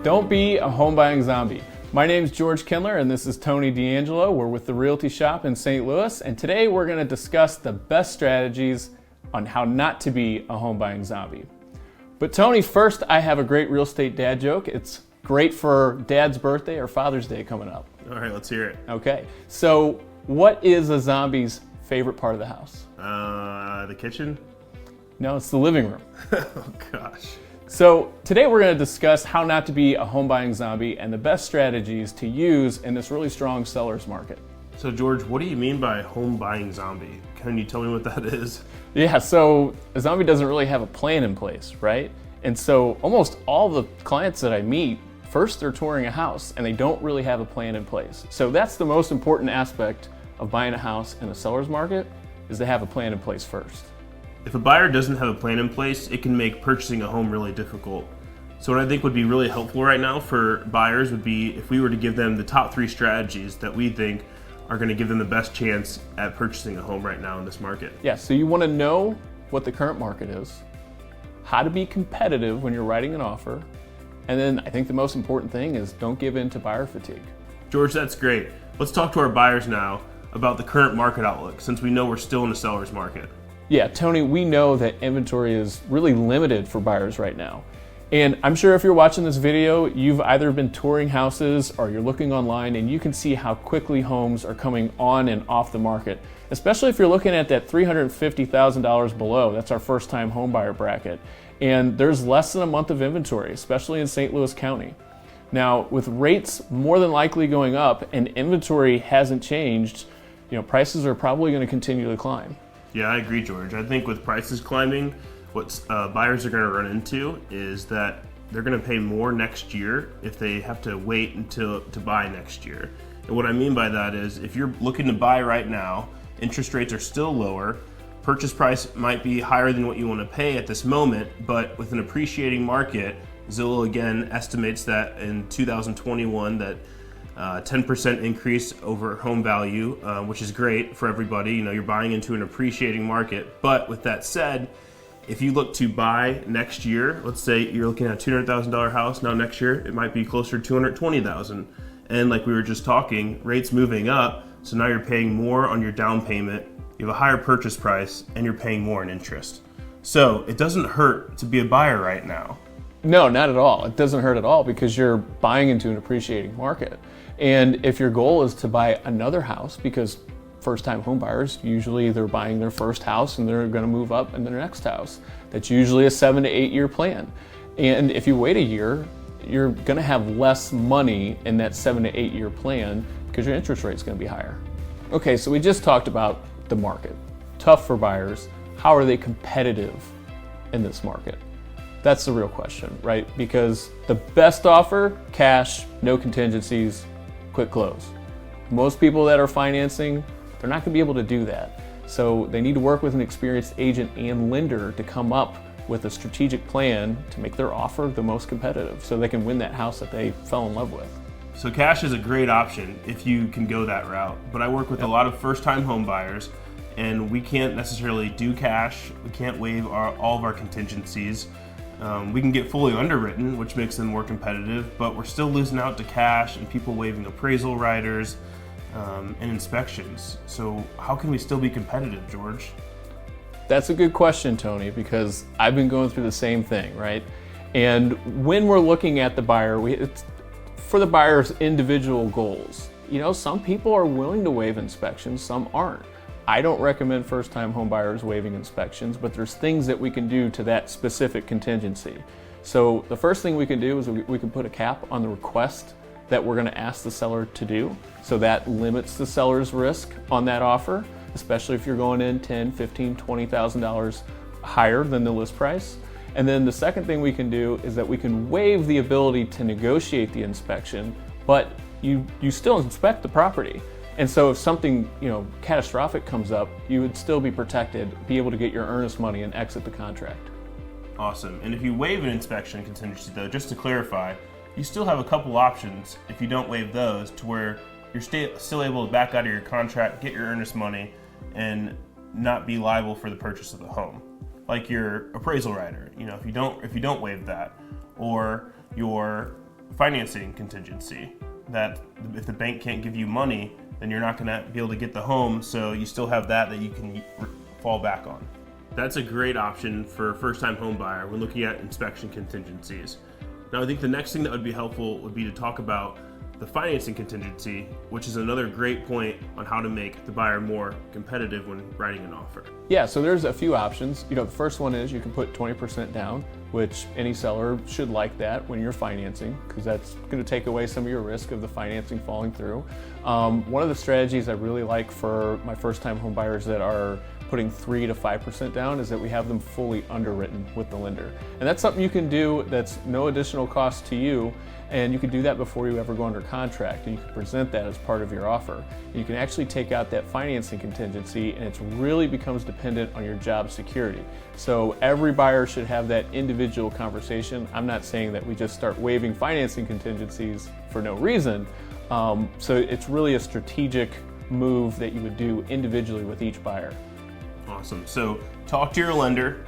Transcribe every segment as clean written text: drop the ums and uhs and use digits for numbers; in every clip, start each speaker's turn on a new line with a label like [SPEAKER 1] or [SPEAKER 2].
[SPEAKER 1] Don't be a home buying zombie. My name's George Kindler and this is Tony D'Angelo. We're with the Realty Shop in St. Louis, and today we're going to discuss the best strategies on how not to be a home buying zombie. But Tony, first I have a great real estate dad joke. It's great for Dad's birthday or Father's Day coming up.
[SPEAKER 2] All right, let's hear it.
[SPEAKER 1] Okay, so what is a zombie's favorite part of the house?
[SPEAKER 2] The kitchen?
[SPEAKER 1] No, it's the living room.
[SPEAKER 2] Oh gosh.
[SPEAKER 1] So today we're going to discuss how not to be a home buying zombie and the best strategies to use in this really strong seller's market.
[SPEAKER 2] So George, what do you mean by home buying zombie? Can you tell me what that is?
[SPEAKER 1] Yeah, so a zombie doesn't really have a plan in place, right? And so almost all the clients that I meet, first they're touring a house and they don't really have a plan in place. So that's the most important aspect of buying a house in a seller's market, is to have a plan in place first.
[SPEAKER 2] If a buyer doesn't have a plan in place, it can make purchasing a home really difficult. So what I think would be really helpful right now for buyers would be if we were to give them the top 3 strategies that we think are going to give them the best chance at purchasing a home right now in this market.
[SPEAKER 1] Yeah, so you want to know what the current market is, how to be competitive when you're writing an offer, and then I think the most important thing is don't give in to buyer fatigue.
[SPEAKER 2] George, that's great. Let's talk to our buyers now about the current market outlook, since we know we're still in a seller's market.
[SPEAKER 1] Yeah, Tony, we know that inventory is really limited for buyers right now. And I'm sure if you're watching this video, you've either been touring houses or you're looking online and you can see how quickly homes are coming on and off the market, especially if you're looking at that $350,000 below. That's our first time home buyer bracket. And there's less than a month of inventory, especially in St. Louis County. Now, with rates more than likely going up and inventory hasn't changed, prices are probably going to continue to climb.
[SPEAKER 2] Yeah, I agree, George. I think with prices climbing, what buyers are going to run into is that they're going to pay more next year if they have to wait to buy next year. And what I mean by that is if you're looking to buy right now, interest rates are still lower, purchase price might be higher than what you want to pay at this moment, but with an appreciating market, Zillow again estimates that in 2021 that 10% increase over home value, which is great for everybody. You're buying into an appreciating market. But with that said, if you look to buy next year, let's say you're looking at a $200,000 house. Now next year, it might be closer to $220,000. And like we were just talking, rates moving up. So now you're paying more on your down payment. You have a higher purchase price and you're paying more in interest. So it doesn't hurt to be a buyer right now.
[SPEAKER 1] No, not at all. It doesn't hurt at all because you're buying into an appreciating market. And if your goal is to buy another house, because first-time home buyers, usually they're buying their first house and they're going to move up in their next house. That's usually a 7 to 8 year plan. And if you wait a year, you're going to have less money in that 7 to 8 year plan because your interest rate is going to be higher. Okay, so we just talked about the market. Tough for buyers. How are they competitive in this market? That's the real question, right? Because the best offer, cash, no contingencies, quick close. Most people that are financing, they're not going to be able to do that. So they need to work with an experienced agent and lender to come up with a strategic plan to make their offer the most competitive so they can win that house that they fell in love with.
[SPEAKER 2] So cash is a great option if you can go that route. But I work with a lot of first-time home buyers and we can't necessarily do cash. We can't waive all of our contingencies. We can get fully underwritten, which makes them more competitive, but we're still losing out to cash and people waiving appraisal riders and inspections. So how can we still be competitive, George?
[SPEAKER 1] That's a good question, Tony, because I've been going through the same thing, right? And when we're looking at the buyer, it's for the buyer's individual goals. Some people are willing to waive inspections, some aren't. I don't recommend first-time home buyers waiving inspections, but there's things that we can do to that specific contingency. So the first thing we can do is we can put a cap on the request that we're going to ask the seller to do. So that limits the seller's risk on that offer, especially if you're going in $10,000, $15,000, $20,000 higher than the list price. And then the second thing we can do is that we can waive the ability to negotiate the inspection, but you still inspect the property. And so if something catastrophic comes up, you would still be protected, be able to get your earnest money and exit the contract.
[SPEAKER 2] Awesome. And if you waive an inspection contingency though, just to clarify, you still have a couple options if you don't waive those to where you're still able to back out of your contract, get your earnest money, and not be liable for the purchase of the home. Like your appraisal rider, if you don't waive that, or your financing contingency, that if the bank can't give you money, then you're not going to be able to get the home, so you still have that you can fall back on. That's a great option for a first-time home buyer when looking at inspection contingencies. Now, I think the next thing that would be helpful would be to talk about the financing contingency, which is another great point on how to make the buyer more competitive when writing an offer.
[SPEAKER 1] Yeah, so there's a few options. The first one is you can put 20% down, which any seller should like that when you're financing, because that's going to take away some of your risk of the financing falling through. One of the strategies I really like for my first-time home buyers that are putting 3 to 5% down is that we have them fully underwritten with the lender. And that's something you can do that's no additional cost to you, and you can do that before you ever go under contract, and you can present that as part of your offer. And you can actually take out that financing contingency, and it really becomes dependent on your job security. So every buyer should have that individual conversation. I'm not saying that we just start waiving financing contingencies for no reason. So it's really a strategic move that you would do individually with each buyer.
[SPEAKER 2] Awesome. So talk to your lender,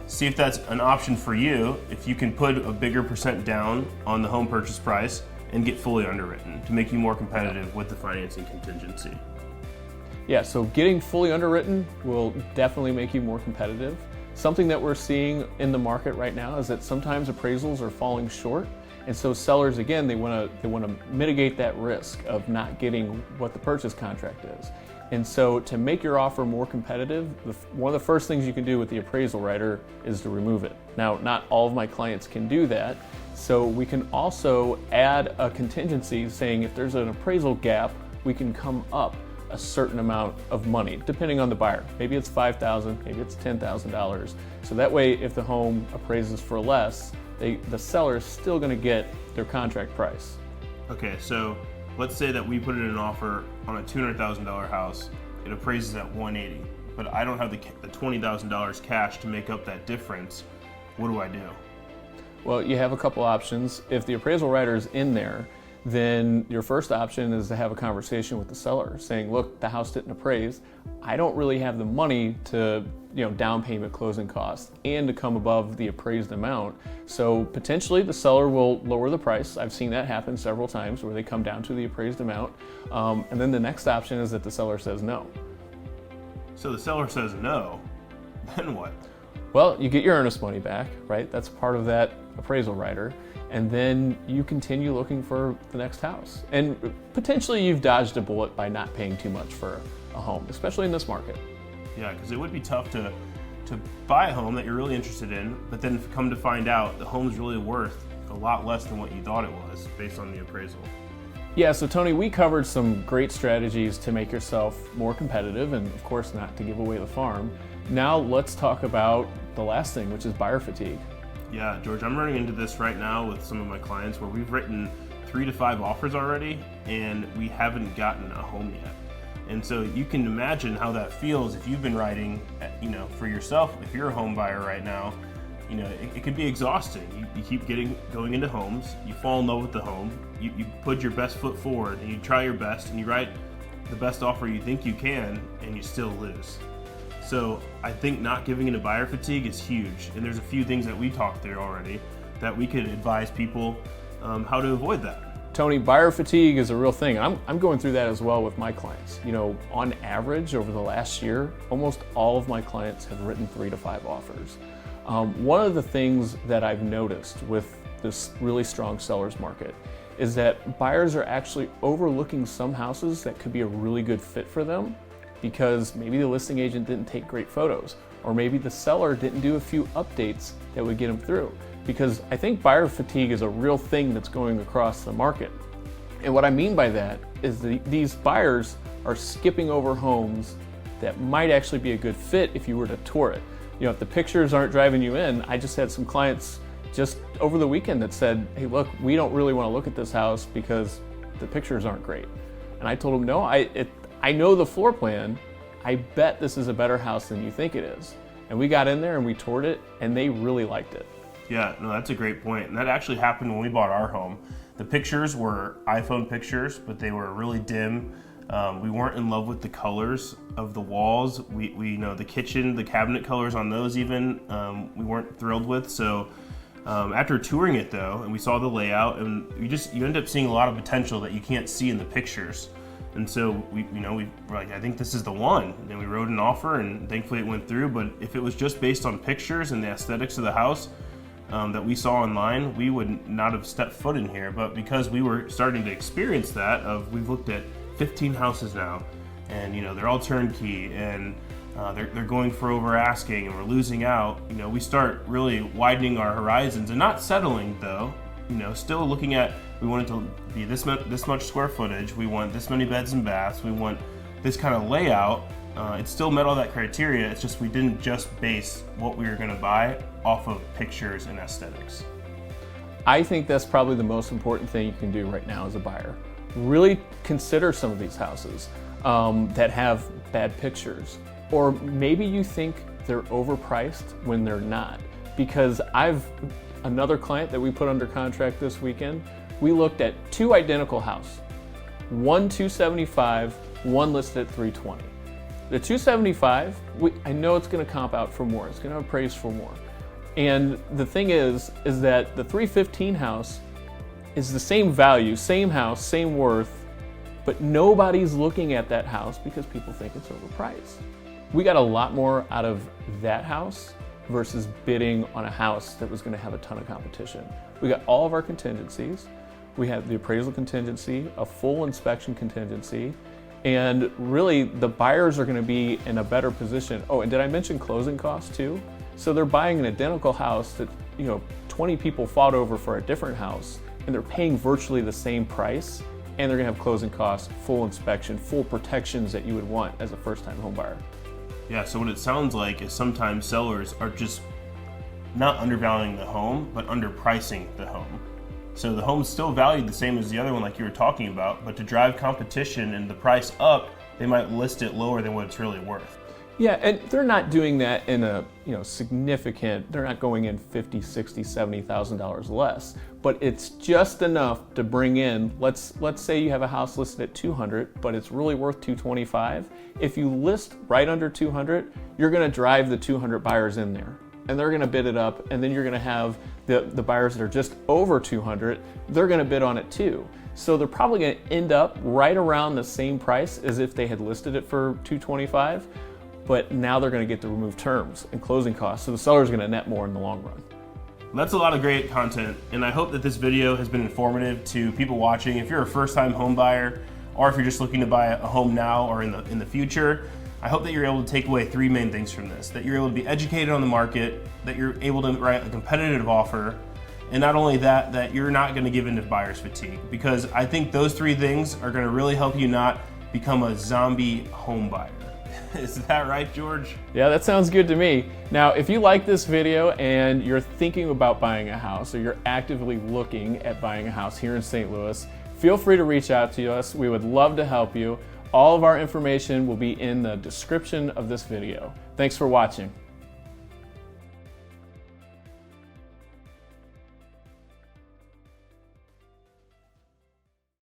[SPEAKER 2] see if that's an option for you, if you can put a bigger percent down on the home purchase price and get fully underwritten to make you more competitive with the financing contingency.
[SPEAKER 1] Yeah, so getting fully underwritten will definitely make you more competitive. Something that we're seeing in the market right now is that sometimes appraisals are falling short. And so sellers, again, they want to mitigate that risk of not getting what the purchase contract is. And so to make your offer more competitive, one of the first things you can do with the appraisal writer is to remove it. Now, not all of my clients can do that. So we can also add a contingency saying if there's an appraisal gap, we can come up a certain amount of money, depending on the buyer. Maybe it's $5,000, maybe it's $10,000. So that way, if the home appraises for less, the seller is still going to get their contract price.
[SPEAKER 2] Okay, so let's say that we put in an offer on a $200,000 house. It appraises at $180,000, but I don't have the $20,000 cash to make up that difference. What do I do?
[SPEAKER 1] Well, you have a couple options. If the appraisal writer is in there, then your first option is to have a conversation with the seller saying, look, the house didn't appraise. I don't really have the money to, down payment, closing costs, and to come above the appraised amount. So potentially the seller will lower the price. I've seen that happen several times where they come down to the appraised amount. And then the next option is that the seller says no.
[SPEAKER 2] So the seller says no, then what?
[SPEAKER 1] Well, you get your earnest money back, right? That's part of that appraisal writer. And then you continue looking for the next house. And potentially you've dodged a bullet by not paying too much for a home, especially in this market.
[SPEAKER 2] Yeah, because it would be tough to buy a home that you're really interested in, but then come to find out the home's really worth a lot less than what you thought it was based on the appraisal.
[SPEAKER 1] Yeah, so Tony, we covered some great strategies to make yourself more competitive and of course not to give away the farm. Now let's talk about the last thing, which is buyer fatigue.
[SPEAKER 2] Yeah, George, I'm running into this right now with some of my clients where we've written 3 to 5 offers already and we haven't gotten a home yet. And so you can imagine how that feels if you've been writing, for yourself, if you're a home buyer right now, it could be exhausting. You keep going into homes, you fall in love with the home, you put your best foot forward and you try your best and you write the best offer you think you can and you still lose. So I think not giving into buyer fatigue is huge, and there's a few things that we talked through already that we could advise people how to avoid that.
[SPEAKER 1] Tony, buyer fatigue is a real thing. I'm going through that as well with my clients. On average over the last year, almost all of my clients have written 3 to 5 offers. One of the things that I've noticed with this really strong seller's market is that buyers are actually overlooking some houses that could be a really good fit for them, because maybe the listing agent didn't take great photos, or maybe the seller didn't do a few updates that would get them through. Because I think buyer fatigue is a real thing that's going across the market. And what I mean by that is these buyers are skipping over homes that might actually be a good fit if you were to tour it. If the pictures aren't driving you in, I just had some clients just over the weekend that said, hey, look, we don't really want to look at this house because the pictures aren't great. And I told them, no, I know the floor plan. I bet this is a better house than you think it is. And we got in there and we toured it and they really liked it.
[SPEAKER 2] Yeah, no, that's a great point. And that actually happened when we bought our home. The pictures were iPhone pictures, but they were really dim. We weren't in love with the colors of the walls. We the kitchen, the cabinet colors on those even, we weren't thrilled with. So After touring it though, and we saw the layout, and you end up seeing a lot of potential that you can't see in the pictures. And so we were like, I think this is the one. And we wrote an offer, and thankfully it went through. But if it was just based on pictures and the aesthetics of the house that we saw online, we would not have stepped foot in here. But because we were starting to experience that, we've looked at 15 houses now, and they're all turnkey, and they're going for over asking, and we're losing out. We start really widening our horizons and not settling though. Still looking at, we want it to be this much square footage. We want this many beds and baths. We want this kind of layout. It still met all that criteria. It's just we didn't just base what we were going to buy off of pictures and aesthetics.
[SPEAKER 1] I think that's probably the most important thing you can do right now as a buyer. Really consider some of these houses that have bad pictures. Or maybe you think they're overpriced when they're not. Because another client that we put under contract this weekend, we looked at 2 identical houses. One $275, one listed at $320. The $275, I know it's gonna comp out for more. It's gonna appraise for more. And the thing is that the $315 house is the same value, same house, same worth, but nobody's looking at that house because people think it's overpriced. We got a lot more out of that house versus bidding on a house that was going to have a ton of competition. We got all of our contingencies. We have the appraisal contingency, a full inspection contingency, and really the buyers are going to be in a better position. Oh, and did I mention closing costs too? So they're buying an identical house that 20 people fought over for a different house, and they're paying virtually the same price, and they're going to have closing costs, full inspection, full protections that you would want as a first-time home buyer.
[SPEAKER 2] Yeah, so what it sounds like is sometimes sellers are just not undervaluing the home, but underpricing the home. So the home's still valued the same as the other one like you were talking about, but to drive competition and the price up, they might list it lower than what it's really worth.
[SPEAKER 1] Yeah, and they're not doing that in a significant, they're not going in $50,000, $60,000, $70,000 less, but it's just enough to bring in, let's say you have a house listed at $200, but it's really worth $225. If you list right under $200, you're gonna drive the $200 buyers in there, and they're gonna bid it up, and then you're gonna have the buyers that are just over $200, they're gonna bid on it too. So they're probably gonna end up right around the same price as if they had listed it for $225. But now they're going to get to remove terms and closing costs, so the seller's going to net more in the long run.
[SPEAKER 2] That's a lot of great content, and I hope that this video has been informative to people watching. If you're a first-time home buyer, or if you're just looking to buy a home now or in the future, I hope that you're able to take away 3 main things from this: that you're able to be educated on the market, that you're able to write a competitive offer, and not only that, that you're not going to give in to buyer's fatigue. Because I think those 3 things are going to really help you not become a zombie home buyer. Is that right, George?
[SPEAKER 1] Yeah, that sounds good to me. Now, if you like this video and you're thinking about buying a house, or you're actively looking at buying a house here in St. Louis, feel free to reach out to us. We would love to help you. All of our information will be in the description of this video. Thanks for watching.